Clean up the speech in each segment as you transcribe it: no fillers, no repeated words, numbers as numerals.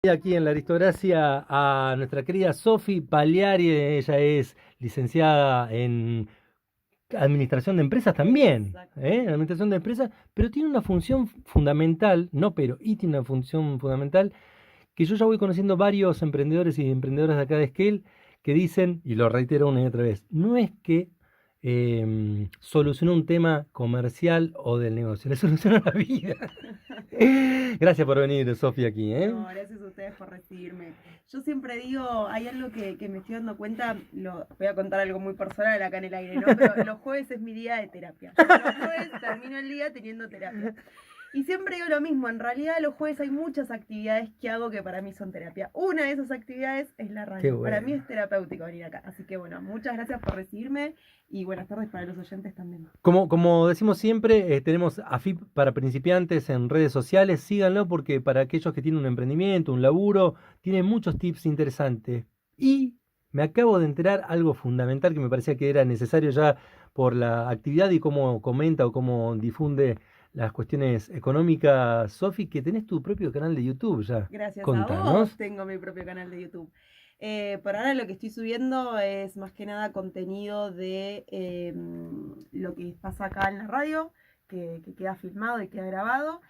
Aquí en la aristocracia a nuestra querida Sofi Pagliari. Ella es licenciada en administración de empresas también, Exacto. en administración de empresas, pero tiene una función fundamental, no pero, y tiene una función fundamental que yo ya voy conociendo varios emprendedores y emprendedoras de acá de Esquel que dicen, y lo reitero una y otra vez, no es que soluciona un tema comercial o del negocio, le soluciona la vida. Gracias por venir, Sofía, aquí, ¿eh? No, gracias a ustedes por recibirme. Yo siempre digo, hay algo que me estoy dando cuenta, voy a contar algo muy personal acá en el aire, ¿no? Pero los jueves es mi día de terapia. Yo los jueves termino el día teniendo terapia. Y siempre digo lo mismo, en realidad los jueves hay muchas actividades que hago que para mí son terapia. Una de esas actividades es la Qué radio. Para mí bueno. es terapéutico venir acá. Así que bueno, muchas gracias por recibirme y buenas tardes para los oyentes también. Como decimos siempre, tenemos AFIP para principiantes en redes sociales, síganlo porque para aquellos que tienen un emprendimiento, un laburo, tiene muchos tips interesantes. Y me acabo de enterar algo fundamental que me parecía que era necesario ya por la actividad y cómo comenta o cómo difunde las cuestiones económicas, Sofi, que tenés tu propio canal de YouTube ya. Gracias a vos Contanos. tengo mi propio canal de YouTube. Por ahora lo que estoy subiendo es más que nada contenido de lo que pasa acá en la radio, que queda filmado y queda grabado.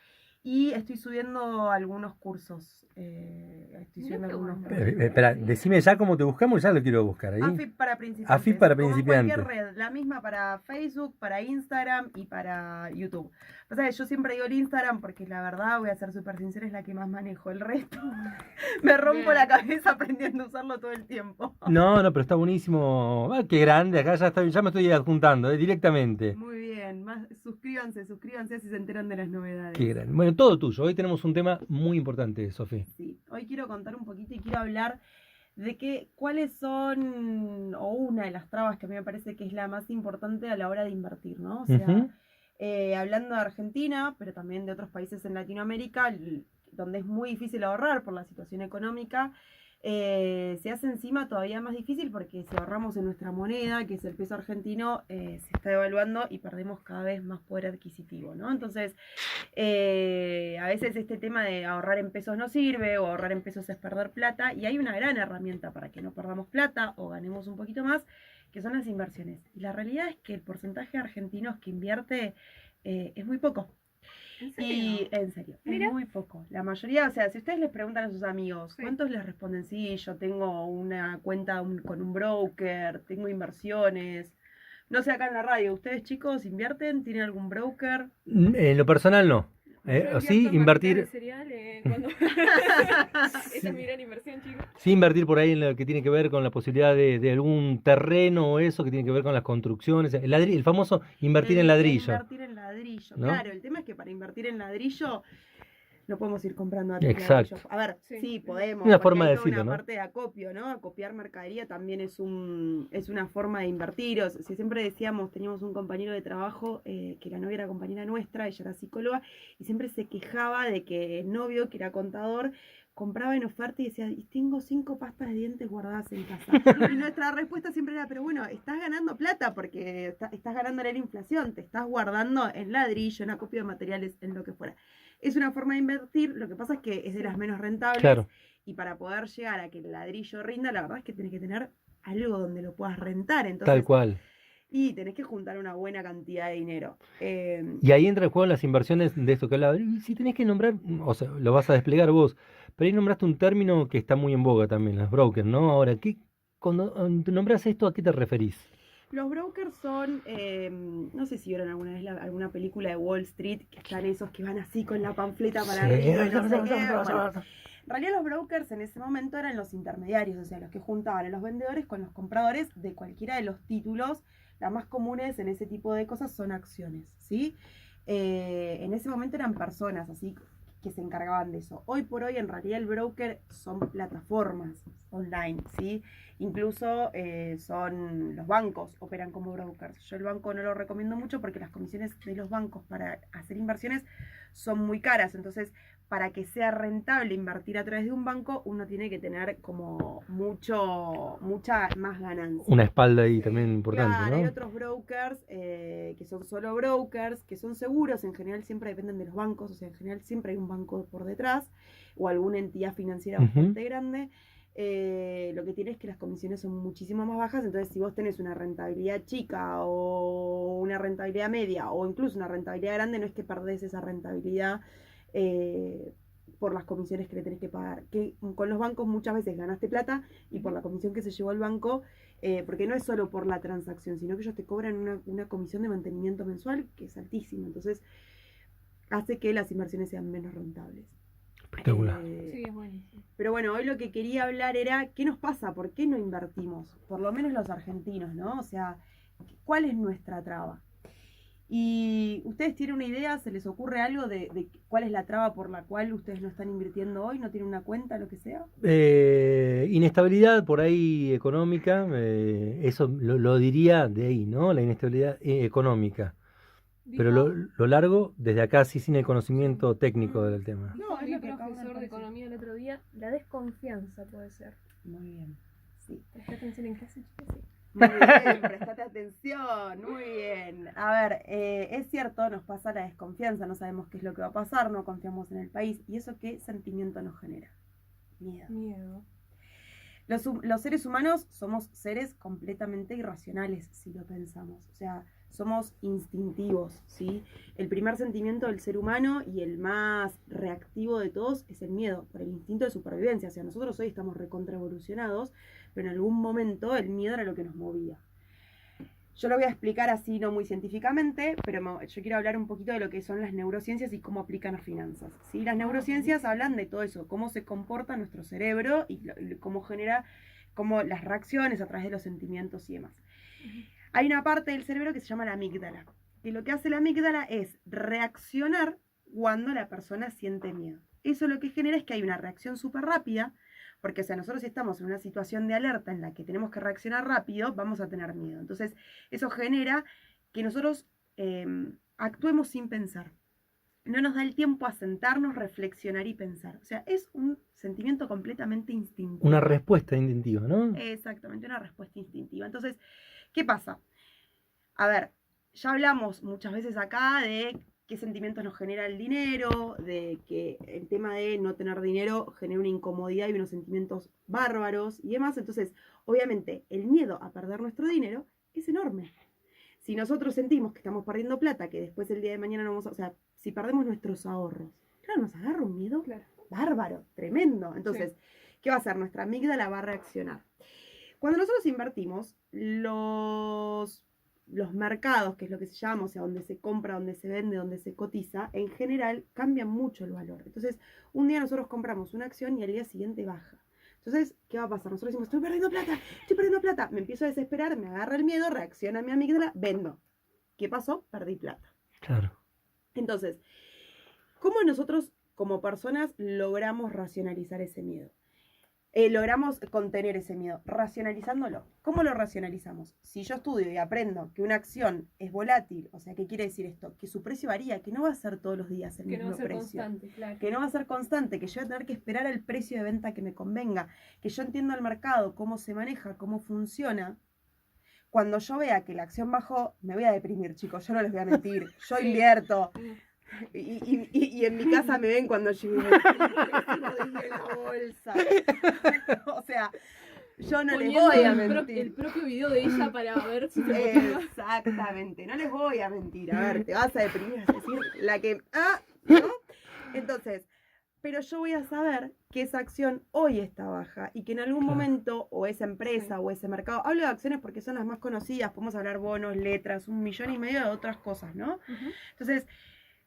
Y estoy subiendo algunos cursos. Estoy subiendo algunos Espera, decime ya cómo te buscamos, ya lo quiero buscar ahí. AFIP para principiantes. AFIP para Como en cualquier principiantes. red, la misma para Facebook, para Instagram y para YouTube. O sea, yo siempre digo el Instagram porque la verdad, voy a ser súper sincera, es la que más manejo. El resto me rompo la cabeza aprendiendo a usarlo todo el tiempo. No, no, pero está buenísimo. Ah, qué grande, acá ya me estoy adjuntando, directamente. Muy bien, suscríbanse así se enteran de las novedades. Qué grande. Bueno, todo tuyo. Hoy tenemos un tema muy importante, Sofía. Sí, hoy quiero contar un poquito y quiero hablar de cuáles son, o una de las trabas que a mí me parece que es la más importante a la hora de invertir, ¿no? O sea, hablando de Argentina, pero también de otros países en Latinoamérica, donde es muy difícil ahorrar por la situación económica, se hace encima todavía más difícil porque si ahorramos en nuestra moneda, que es el peso argentino, se está devaluando y perdemos cada vez más poder adquisitivo, ¿no? Entonces, a veces este tema de ahorrar en pesos no sirve o ahorrar en pesos es perder plata y hay una gran herramienta para que no perdamos plata o ganemos un poquito más, que son las inversiones. Y la realidad es que el porcentaje de argentinos que invierte es muy poco. ¿En serio? Y en serio, Mira. es muy poco. La mayoría, o sea, si ustedes les preguntan a sus amigos, Sí. ¿cuántos les responden? Sí, yo tengo una cuenta con un broker, tengo inversiones. No sé, acá en la radio, ¿ustedes chicos invierten? ¿Tienen algún broker? En lo personal no. Yo O sí, invierto en barritas de invertir, cereal, cuando... Esa es mi gran inversión, chicos. sí invertir por ahí en lo que tiene que ver con la posibilidad de algún terreno o eso que tiene que ver con las construcciones. El famoso invertir en ladrillo. Invertir en ladrillo. ¿No? Claro, el tema es que para invertir en ladrillo no podemos ir comprando Exacto. ladrillos. A ver, Sí. sí, podemos. Una porque forma de hay toda decirlo, una ¿no? parte de acopio, ¿no? Acopiar mercadería también es una forma de invertir. O sea, si siempre decíamos, teníamos un compañero de trabajo que la novia era compañera nuestra, ella era psicóloga, y siempre se quejaba de que el novio, que era contador, compraba en oferta y decía, y tengo 5 pastas de dientes guardadas en casa. Y nuestra respuesta siempre era, pero bueno, estás ganando plata porque estás ganando la inflación, te estás guardando en ladrillo, en acopio de materiales, en lo que fuera. Es una forma de invertir, lo que pasa es que es de las menos rentables. Claro. Y para poder llegar a que el ladrillo rinda, la verdad es que tenés que tener algo donde lo puedas rentar. Entonces, Tal cual. y tenés que juntar una buena cantidad de dinero. Y ahí entra en juego las inversiones de esto que hablaba. Y si tenés que nombrar, o sea, lo vas a desplegar vos, pero ahí nombraste un término que está muy en boga también, los brokers, ¿no? Ahora, cuando nombras esto, ¿a qué te referís? Los brokers son, no sé si vieron alguna vez alguna película de Wall Street, que están esos que van así con la panfleta para arriba y no sé qué. Bueno, en realidad los brokers en ese momento eran los intermediarios, o sea, los que juntaban a los vendedores con los compradores de cualquiera de los títulos. Las más comunes en ese tipo de cosas son acciones, ¿sí? En ese momento eran personas así que se encargaban de eso. Hoy por hoy en realidad el broker son plataformas online, ¿sí? Incluso son los bancos operan como brokers. Yo el banco no lo recomiendo mucho porque las comisiones de los bancos para hacer inversiones son muy caras. Entonces, para que sea rentable invertir a través de un banco, uno tiene que tener como mucha más ganancia. Una espalda ahí también importante, Claro, ¿no? hay otros brokers que son solo brokers, que son seguros, en general siempre dependen de los bancos, o sea, en general siempre hay un banco por detrás. o alguna entidad financiera Ujú. bastante grande, lo que tiene es que las comisiones son muchísimo más bajas. Entonces, si vos tenés una rentabilidad chica o una rentabilidad media o incluso una rentabilidad grande, no es que perdés esa rentabilidad por las comisiones que le tenés que pagar. Que con los bancos muchas veces ganaste plata y por la comisión que se llevó el banco, porque no es solo por la transacción, sino que ellos te cobran una comisión de mantenimiento mensual que es altísima. Entonces, hace que las inversiones sean menos rentables. Espectacular. Sí, es buenísimo. Pero bueno, hoy lo que quería hablar era qué nos pasa, por qué no invertimos, por lo menos los argentinos, ¿no? O sea, ¿cuál es nuestra traba? ¿Y ustedes tienen una idea, se les ocurre algo de cuál es la traba por la cual ustedes no están invirtiendo hoy, no tienen una cuenta, lo que sea? Inestabilidad por ahí económica, eso lo diría de ahí, ¿no? La inestabilidad económica. Pero lo largo, desde acá sí sin el conocimiento técnico del tema. No, No, es mi lo que acabo de profesor de parecer. economía el otro día, la desconfianza puede ser. Muy bien, sí. Presta atención en clase, chicas, sí. Muy bien, prestate atención, muy bien. A ver, es cierto, nos pasa la desconfianza, no sabemos qué es lo que va a pasar, no confiamos en el país. ¿Y eso qué sentimiento nos genera? Miedo. Miedo. Los seres humanos somos seres completamente irracionales, si lo pensamos. O sea, somos instintivos, ¿sí? El primer sentimiento del ser humano y el más reactivo de todos es el miedo, por el instinto de supervivencia. O sea, nosotros hoy estamos recontraevolucionados, pero en algún momento el miedo era lo que nos movía. Yo lo voy a explicar así, no muy científicamente, pero yo quiero hablar un poquito de lo que son las neurociencias y cómo aplican a finanzas, ¿sí? Las neurociencias hablan de todo eso, cómo se comporta nuestro cerebro y cómo genera cómo las reacciones a través de los sentimientos y demás. Hay una parte del cerebro que se llama la amígdala, que lo que hace la amígdala es reaccionar cuando la persona siente miedo. Eso lo que genera es que hay una reacción súper rápida, porque o sea, nosotros si estamos en una situación de alerta en la que tenemos que reaccionar rápido, vamos a tener miedo. Entonces, eso genera que nosotros actuemos sin pensar. No nos da el tiempo a sentarnos, reflexionar y pensar. O sea, es un sentimiento completamente instintivo. Una respuesta instintiva, ¿no? Exactamente, una respuesta instintiva. Entonces, ¿qué pasa? A ver, ya hablamos muchas veces acá de qué sentimientos nos genera el dinero, de que el tema de no tener dinero genera una incomodidad y unos sentimientos bárbaros y demás. Entonces, obviamente, el miedo a perder nuestro dinero es enorme. Si nosotros sentimos que estamos perdiendo plata, que después el día de mañana no vamos a... O sea, si perdemos nuestros ahorros, claro, nos agarra un miedo bárbaro, tremendo. Entonces, ¿qué va a hacer? Nuestra amígdala va a reaccionar. Cuando nosotros invertimos, los mercados, que es lo que se llama, o sea, donde se compra, donde se vende, donde se cotiza, en general cambian mucho el valor. Entonces, un día nosotros compramos una acción y al día siguiente baja. Entonces, ¿qué va a pasar? Nosotros decimos, estoy perdiendo plata. Me empiezo a desesperar, me agarra el miedo, reacciona mi amígdala, vendo. ¿Qué pasó? Perdí plata. Claro. Entonces, ¿cómo nosotros como personas logramos racionalizar ese miedo? Logramos contener ese miedo, racionalizándolo. ¿Cómo lo racionalizamos? Si yo estudio y aprendo que una acción es volátil, o sea, ¿qué quiere decir esto? Que su precio varía, que no va a ser todos los días el mismo precio. Que no va a ser constante, claro. Que no va a ser constante, que yo voy a tener que esperar al precio de venta que me convenga, que yo entienda el mercado, cómo se maneja, cómo funciona. Cuando yo vea que la acción bajó, me voy a deprimir, chicos, yo no les voy a mentir. Yo invierto. Y en mi casa me ven cuando llegué la bolsa. O sea, yo no les voy a mentir. El propio video de ella para ver si se Exactamente, no les voy a mentir. A ver, te vas a deprimir, es decir, la que... ¿no? Entonces, pero yo voy a saber que esa acción hoy está baja y que en algún momento, o esa empresa o ese mercado, hablo de acciones porque son las más conocidas, podemos hablar bonos, letras, 1,5 millones de otras cosas, ¿no? Entonces,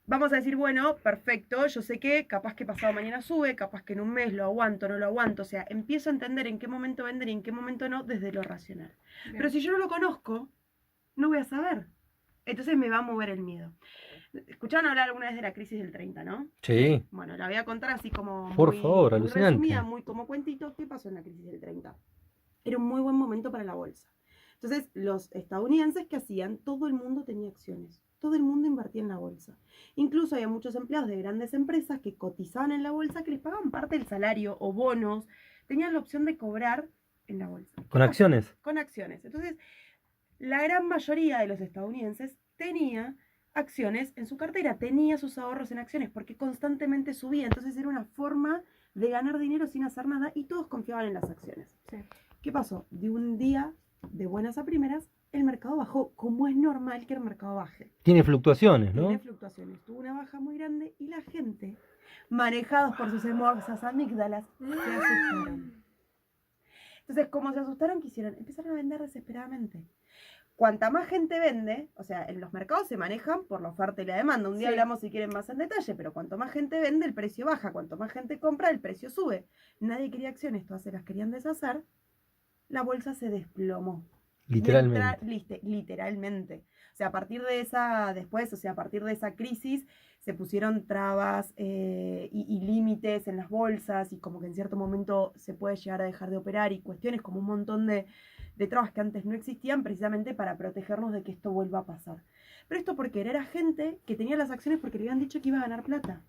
vamos a decir, bueno, perfecto, yo sé que capaz que pasado mañana sube, capaz que en un mes lo aguanto, no lo aguanto. O sea, empiezo a entender en qué momento vender y en qué momento no desde lo racional. Bien. Pero si yo no lo conozco, no voy a saber. Entonces me va a mover el miedo. ¿Escucharon hablar alguna vez de la crisis del 30, no? Sí. Bueno, la voy a contar así como por favor, muy alucinante. Resumida, muy como cuentito. ¿Qué pasó en la crisis del 30? Era un muy buen momento para la bolsa. Entonces, los estadounidenses, ¿qué hacían? Todo el mundo tenía acciones. Todo el mundo invertía en la bolsa. Incluso había muchos empleados de grandes empresas que cotizaban en la bolsa, que les pagaban parte del salario o bonos. Tenían la opción de cobrar en la bolsa. ¿Con acciones? Con acciones. Entonces, la gran mayoría de los estadounidenses tenía acciones en su cartera, tenía sus ahorros en acciones porque constantemente subía. Entonces, era una forma de ganar dinero sin hacer nada y todos confiaban en las acciones. Sí. ¿Qué pasó? De un día, de buenas a primeras, el mercado bajó, como es normal que el mercado baje. Tiene fluctuaciones, ¿no? Tiene fluctuaciones, tuvo una baja muy grande y la gente, manejados por sus hermosas amígdalas, se asustaron. Entonces, como se asustaron, ¿qué hicieron? Empezaron a vender desesperadamente. Cuanta más gente vende, o sea, en los mercados se manejan por la oferta y la demanda. Un día Sí. hablamos si quieren más en detalle, pero cuanto más gente vende, el precio baja. Cuanto más gente compra, el precio sube. Nadie quería acciones, todas se las querían deshacer. La bolsa se desplomó. Literalmente. Literalmente. O sea, a partir de esa, después, o sea, a partir de esa crisis, se pusieron trabas y límites en las bolsas y como que en cierto momento se puede llegar a dejar de operar y cuestiones como un montón de trabas que antes no existían precisamente para protegernos de que esto vuelva a pasar. Pero esto porque era gente que tenía las acciones porque le habían dicho que iba a ganar plata.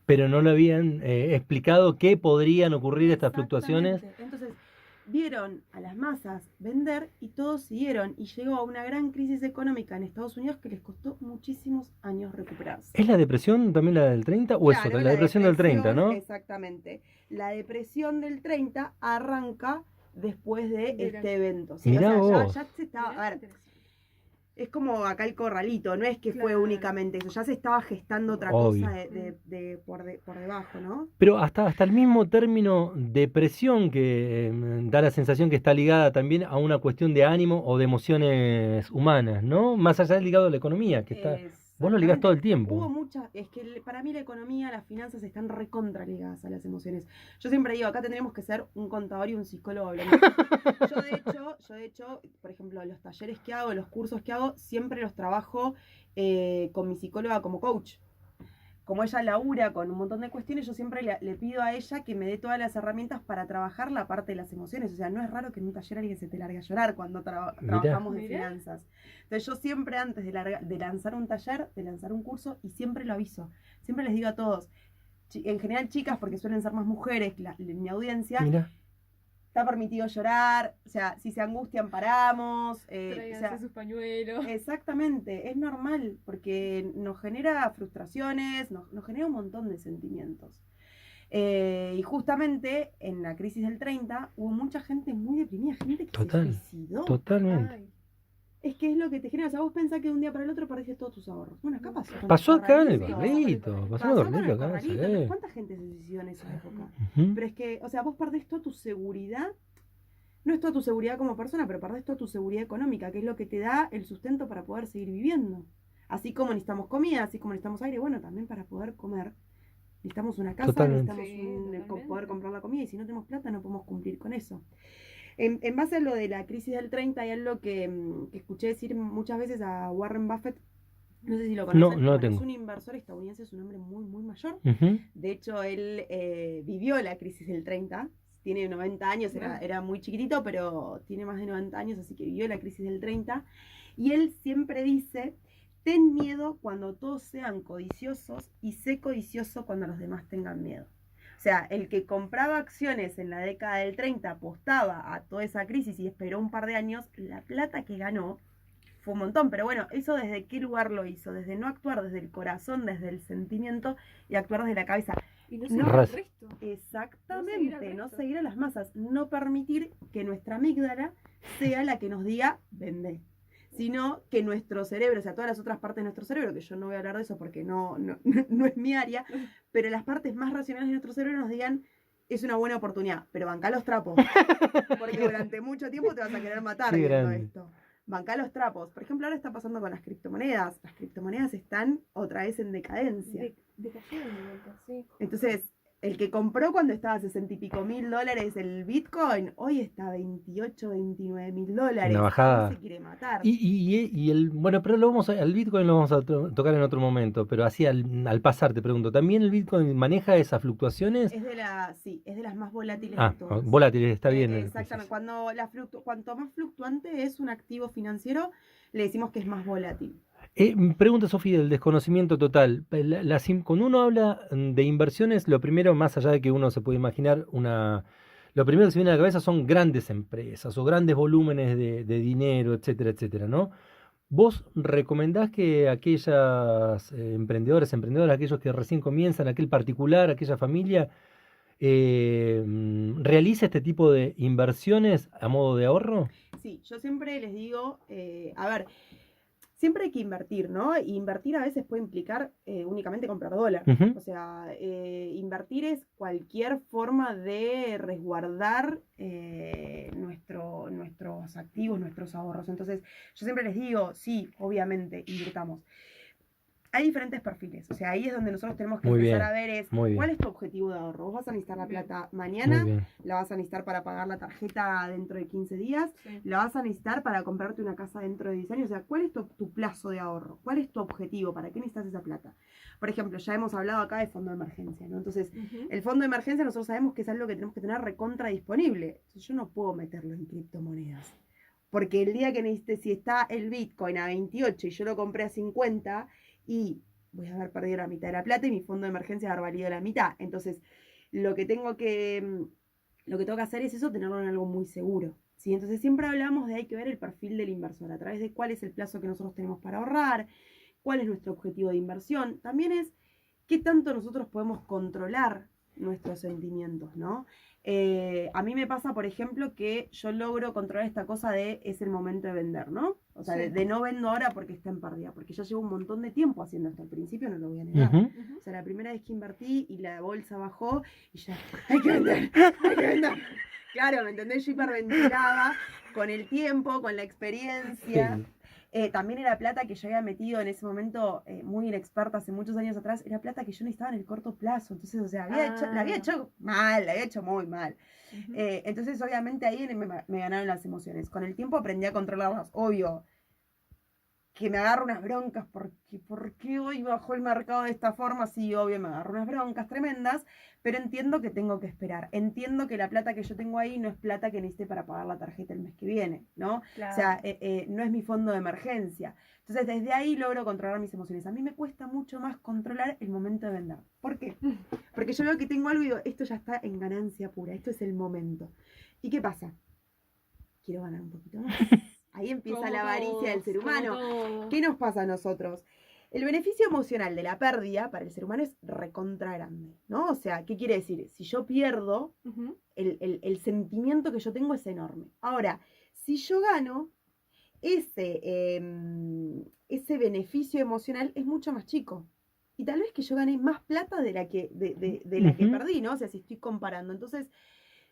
Pero no le habían explicado qué podrían ocurrir estas fluctuaciones. Exactamente. Entonces, vieron a las masas vender y todos siguieron y llegó a una gran crisis económica en Estados Unidos que les costó muchísimos años recuperarse. ¿Es la depresión también la del 30 o es Claro, otra? La depresión del 30, ¿no? Exactamente. La depresión del 30 arranca después de Mira. este evento. ¿Sí? Mirá o sea, vos. ya se estaba, Mirá, a ver, interesante. es como acá el corralito, no es que fue Claro. únicamente eso, ya se estaba gestando otra Obvio. cosa por debajo, ¿no? Pero hasta el mismo término depresión que da la sensación que está ligada también a una cuestión de ánimo o de emociones humanas, ¿no? Más allá del ligado a la economía, que está... Vos lo ligás todo el tiempo. Hubo muchas, es que para mí la economía, las finanzas están recontra ligadas a las emociones. Yo siempre digo, acá tendremos que ser un contador y un psicólogo hablando. Yo de hecho, por ejemplo, los talleres que hago, los cursos que hago, siempre los trabajo con mi psicóloga como coach. Como ella labura con un montón de cuestiones, yo siempre le pido a ella que me dé todas las herramientas para trabajar la parte de las emociones. O sea, no es raro que en un taller alguien se te largue a llorar cuando trabajamos de Mirá. finanzas. Entonces yo siempre antes de lanzar un taller, de lanzar un curso, y siempre lo aviso, siempre les digo a todos, en general chicas, porque suelen ser más mujeres mi audiencia, Mira, está permitido llorar, o sea, si se angustian paramos, o Tráiganse sea, sus pañuelos. exactamente, es normal, porque nos genera frustraciones, nos genera un montón de sentimientos. Y justamente en la crisis del 30 hubo mucha gente muy deprimida, gente que Total, se suicidó. totalmente. Ay, Es que es lo que te genera, o sea, vos pensás que de un día para el otro perdiste todos tus ahorros. Bueno, acá pasó. con Pasó acá en el corralito. corralito, pasó en el Pasó con corralito el acá, corralito. sí. ¿Cuánta gente se suicidó en esa época? Ujú. Pero es que, o sea, vos perdés toda tu seguridad. No es toda tu seguridad como persona, pero perdés toda tu seguridad económica, que es lo que te da el sustento para poder seguir viviendo. Así como necesitamos comida, así como necesitamos aire, bueno, también para poder comer. Necesitamos una casa, Totalmente. necesitamos Sí, totalmente. poder comprar la comida y si no tenemos plata no podemos cumplir con eso. En base a lo de la crisis del 30 hay algo que escuché decir muchas veces a Warren Buffett, no sé si lo conocen, No lo bueno, tengo. es un inversor estadounidense, es un hombre muy, muy mayor. Ujú. De hecho, él vivió la crisis del 30, tiene 90 años, era muy chiquitito, pero tiene más de 90 años, así que vivió la crisis del 30. Y él siempre dice, ten miedo cuando todos sean codiciosos y sé codicioso cuando los demás tengan miedo. O sea, el que compraba acciones en la década del 30 apostaba a toda esa crisis y esperó un par de años, la plata que ganó fue un montón. Pero bueno, ¿eso desde qué lugar lo hizo? Desde no actuar desde el corazón, desde el sentimiento y actuar desde la cabeza. y no No. seguir al Raz- resto. Exactamente, No no seguir seguir, al a las masas, no permitir que nuestra amígdala sea la que nos diga vende, sino que nuestro cerebro, o sea, todas las otras partes de nuestro cerebro, que yo no voy a hablar de eso porque no es mi área, pero las partes más racionales de nuestro cerebro nos digan es una buena oportunidad, pero bancá los trapos, porque durante mucho tiempo te vas a querer matar Qué viendo grande. esto. Bancá los trapos. Por ejemplo, ahora está pasando con las criptomonedas. Las criptomonedas están otra vez en decadencia. Decayeron de vuelta, sí. Entonces, el que compró cuando estaba a 60 y pico mil dólares el Bitcoin, hoy está a 28, 29 mil dólares. Una bajada. No se quiere matar. Bueno, pero al Bitcoin lo vamos a tocar en otro momento, pero así al pasar te pregunto, ¿también el Bitcoin maneja esas fluctuaciones? Es de las más volátiles Ah, de todas. volátiles, está bien. Exactamente. Cuanto más fluctuante es un activo financiero, le decimos que es más volátil. Pregunta Sofía, del desconocimiento total. Cuando uno habla de inversiones, lo primero, más allá de que uno se puede imaginar lo primero que se viene a la cabeza son grandes empresas o grandes volúmenes de dinero, etcétera, etcétera, ¿no? ¿Vos recomendás que aquellas emprendedoras, aquellos que recién comienzan, aquel particular, aquella familia, realiza este tipo de inversiones a modo de ahorro? Sí, yo siempre les digo, a ver, siempre hay que invertir, ¿no? Y invertir a veces puede implicar únicamente comprar dólar. Ujú. O sea, invertir es cualquier forma de resguardar nuestros activos, nuestros ahorros. Entonces, yo siempre les digo, sí, obviamente, invirtamos. Hay diferentes perfiles, o sea, ahí es donde nosotros tenemos que Muy empezar bien, a ver es muy cuál bien, es tu objetivo de ahorro. Vos vas a necesitar la Bien. plata muy mañana, bien. la vas a necesitar para pagar la tarjeta dentro de 15 días, Sí. la vas a necesitar para comprarte una casa dentro de 10 años. O sea, ¿cuál es tu plazo de ahorro? ¿Cuál es tu objetivo? ¿Para qué necesitas esa plata? Por ejemplo, ya hemos hablado acá de fondo de emergencia, ¿no? Entonces, Ujú. el fondo de emergencia nosotros sabemos que es algo que tenemos que tener recontra disponible. Entonces, yo no puedo meterlo en criptomonedas. Porque el día que necesite, si está el Bitcoin a 28 y yo lo compré a 50 y voy a haber perdido la mitad de la plata y mi fondo de emergencia va a haber valido la mitad. Entonces, lo que tengo que, lo que tengo que hacer es eso, tenerlo en algo muy seguro. ¿Sí? Entonces, siempre hablamos de hay que ver el perfil del inversor, a través de cuál es el plazo que nosotros tenemos para ahorrar, cuál es nuestro objetivo de inversión. También es qué tanto nosotros podemos controlar nuestros sentimientos, ¿no? A mí me pasa, por ejemplo, que yo logro controlar esta cosa de es el momento de vender, ¿no? O sea, Sí. de no vendo ahora porque está en pérdida, porque yo llevo un montón de tiempo haciendo esto al principio, no lo voy a negar. Ujú. Ujú. O sea, la primera vez que invertí y la bolsa bajó y ya, hay que vender, hay que vender. Claro, ¿me entendés? Yo hiperventilaba con el tiempo, con la experiencia. Sí. También era plata que yo había metido en ese momento muy inexperta hace muchos años atrás, era plata que yo necesitaba en el corto plazo. Entonces, o sea, la había hecho mal, la había hecho muy mal. Ujú. Entonces, obviamente ahí me ganaron las emociones. Con el tiempo aprendí a controlarlas, obvio. Que me agarro unas broncas porque ¿por qué hoy bajó el mercado de esta forma? Sí, obvio, me agarro unas broncas tremendas, pero entiendo que tengo que esperar. Entiendo que la plata que yo tengo ahí no es plata que necesite para pagar la tarjeta el mes que viene, ¿no? Claro. O sea, no es mi fondo de emergencia. Entonces, desde ahí logro controlar mis emociones. A mí me cuesta mucho más controlar el momento de vender. ¿Por qué? Porque yo veo que tengo algo y digo, esto ya está en ganancia pura, esto es el momento. ¿Y qué pasa? Quiero ganar un poquito más. Ahí empieza Como la avaricia del todos, ser como humano. todos. ¿Qué nos pasa a nosotros? El beneficio emocional de la pérdida para el ser humano es recontra grande, ¿no? O sea, ¿qué quiere decir? Si yo pierdo, Ujú. el sentimiento que yo tengo es enorme. Ahora, si yo gano, ese beneficio emocional es mucho más chico. Y tal vez que yo gané más plata de la que Ujú. perdí, ¿no? O sea, si estoy comparando. Entonces,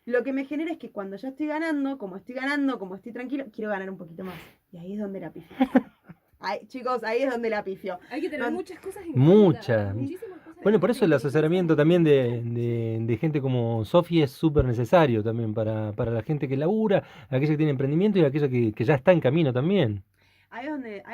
lo que me genera es que cuando ya estoy ganando, como estoy tranquilo, quiero ganar un poquito más. Y ahí es donde la pifio. Ay, chicos, ahí es donde la pifio. Hay que tener No- muchas cosas en Muchas. cuenta. Muchísimas cosas Bueno, en por cuenta. eso el Inteligencia asesoramiento también emocional. de gente como Sofi es súper necesario también para la gente que labura, aquella que tiene emprendimiento y aquella que ya está en camino también. ahí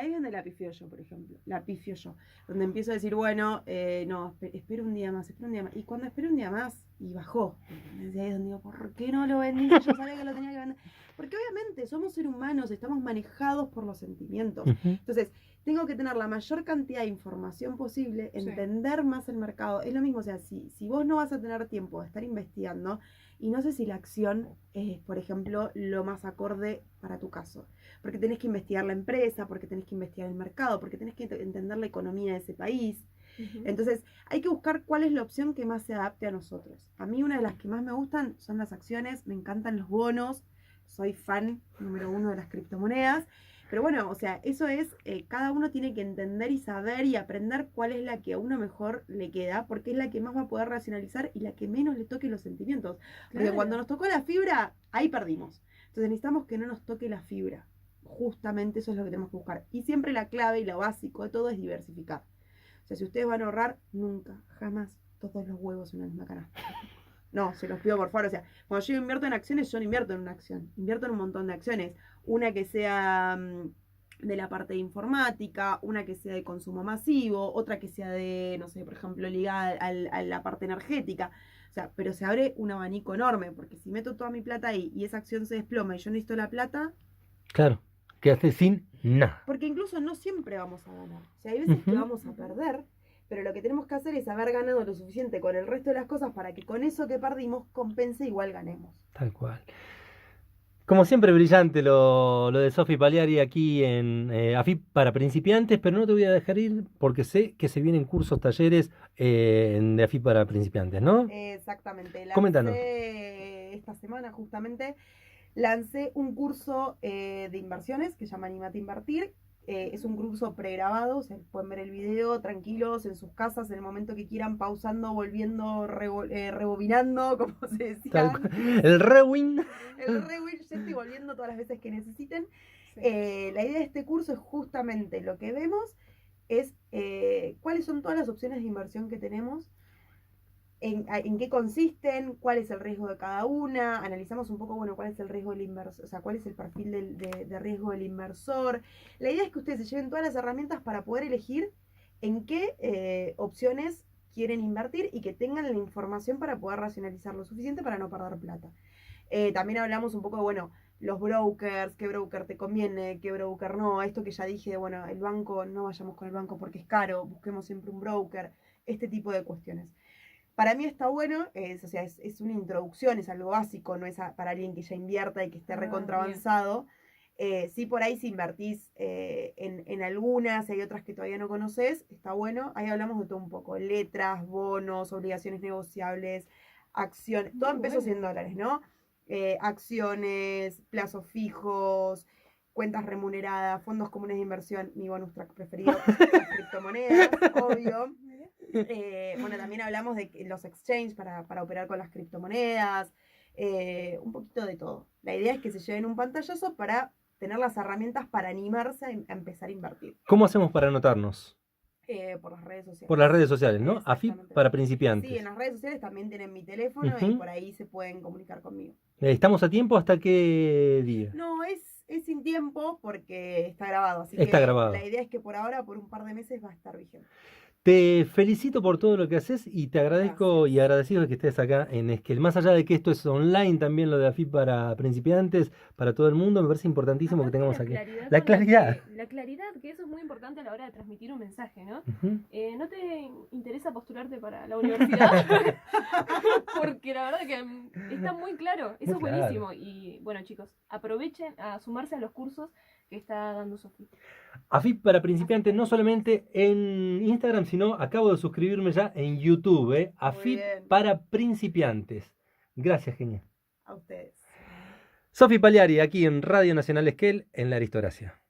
es donde la pifio yo, por ejemplo. La pifio yo. Donde empiezo a decir, bueno, no, espero un día más, espero un día más. Y cuando espero un día más, y bajó. ¿Entendés? Y ahí es donde digo, ¿por qué no lo vendí? Yo sabía que lo tenía que vender. Porque obviamente somos seres humanos, estamos manejados por los sentimientos. Ujú. Entonces, tengo que tener la mayor cantidad de información posible, Sí. entender más el mercado. Es lo mismo, o sea, si vos no vas a tener tiempo de estar investigando, y no sé si la acción es, por ejemplo, lo más acorde para tu caso. Porque tenés que investigar la empresa, porque tenés que investigar el mercado, porque tenés que entender la economía de ese país. Ujú. Entonces, hay que buscar cuál es la opción que más se adapte a nosotros. A mí una de las que más me gustan son las acciones, me encantan los bonos, soy fan número 1 de las criptomonedas. Pero bueno, o sea, eso es, cada uno tiene que entender y saber y aprender cuál es la que a uno mejor le queda, porque es la que más va a poder racionalizar y la que menos le toque los sentimientos. Porque Claro. cuando nos tocó la fibra, ahí perdimos. Entonces necesitamos que no nos toque la fibra. Justamente eso es lo que tenemos que buscar. Y siempre la clave y lo básico de todo es diversificar. O sea, si ustedes van a ahorrar, nunca, jamás, todos los huevos en una misma canasta. No, se los pido por favor. O sea, cuando yo invierto en acciones, yo no invierto en una acción. Invierto en un montón de acciones. Una que sea de la parte de informática, una que sea de consumo masivo, otra que sea de, no sé, por ejemplo, ligada a la parte energética. O sea, pero se abre un abanico enorme, porque si meto toda mi plata ahí y esa acción se desploma y yo necesito la plata, Claro, quedaste sin nada. porque incluso no siempre vamos a ganar. O sea, hay veces que Ujú. vamos a perder, pero lo que tenemos que hacer es haber ganado lo suficiente con el resto de las cosas para que con eso que perdimos compense igual ganemos. Tal cual. Como siempre, brillante lo de Sofi Pagliari aquí en AFIP para principiantes, pero no te voy a dejar ir porque sé que se vienen cursos, talleres de AFIP para principiantes, ¿no? Exactamente. Coméntanos. Esta semana justamente lancé un curso de inversiones que se llama Animate a Invertir. Es un curso pregrabado, o sea, pueden ver el video tranquilos en sus casas en el momento que quieran, pausando, volviendo, rebobinando, como se decía. El rewind. El rewind, y volviendo todas las veces que necesiten. Sí. La idea de este curso es justamente lo que vemos, es cuáles son todas las opciones de inversión que tenemos, en qué consisten, cuál es el riesgo de cada una, analizamos un poco, bueno, cuál es el riesgo del inversor, o sea, cuál es el perfil de riesgo del inversor. La idea es que ustedes se lleven todas las herramientas para poder elegir en qué opciones quieren invertir y que tengan la información para poder racionalizar lo suficiente para no perder plata. También hablamos un poco de, bueno, los brokers, qué broker te conviene, qué broker no, esto que ya dije, bueno, el banco, no vayamos con el banco porque es caro, busquemos siempre un broker, este tipo de cuestiones. Para mí está bueno, o sea, es una introducción, es algo básico, no es para alguien que ya invierta y que esté recontra avanzado. Sí, por ahí si invertís en algunas, hay otras que todavía no conoces, está bueno. Ahí hablamos de todo un poco, letras, bonos, obligaciones negociables, acciones, todo en pesos y en dólares, ¿no? Acciones, plazos fijos, cuentas remuneradas, fondos comunes de inversión, mi bonus track preferido, las criptomonedas, obvio. Bueno, también hablamos de los exchanges para operar con las criptomonedas, un poquito de todo. La idea es que se lleven un pantallazo para tener las herramientas para animarse a empezar a invertir. ¿Cómo hacemos para anotarnos? Por las redes sociales. Por las redes sociales, ¿no? AFIP para principiantes. Sí, en las redes sociales también tienen mi teléfono y por ahí se pueden comunicar conmigo. ¿Estamos a tiempo hasta qué día? No, es sin tiempo porque está grabado, así Está que grabado. la idea es que por ahora, por un par de meses, va a estar vigente. Te felicito por todo lo que haces y te agradezco y agradecido de que estés acá en Esquel. Más allá de que esto es online también, lo de AFIP para principiantes, para todo el mundo, me parece importantísimo que tengamos aquí. La claridad. La claridad, que eso es muy importante a la hora de transmitir un mensaje, ¿no? Uh-huh. ¿No te interesa postularte para la universidad? Porque la verdad que está muy claro, eso Muy es buenísimo. claro. Y bueno, chicos, aprovechen a sumarse a los cursos que está dando Sofi. AFIP para principiantes, no solamente en Instagram, sino acabo de suscribirme ya en YouTube, ¿eh? AFIP para principiantes. Gracias, genial. A ustedes. Sofi Pagliari, aquí en Radio Nacional Esquel, en La Aristocracia.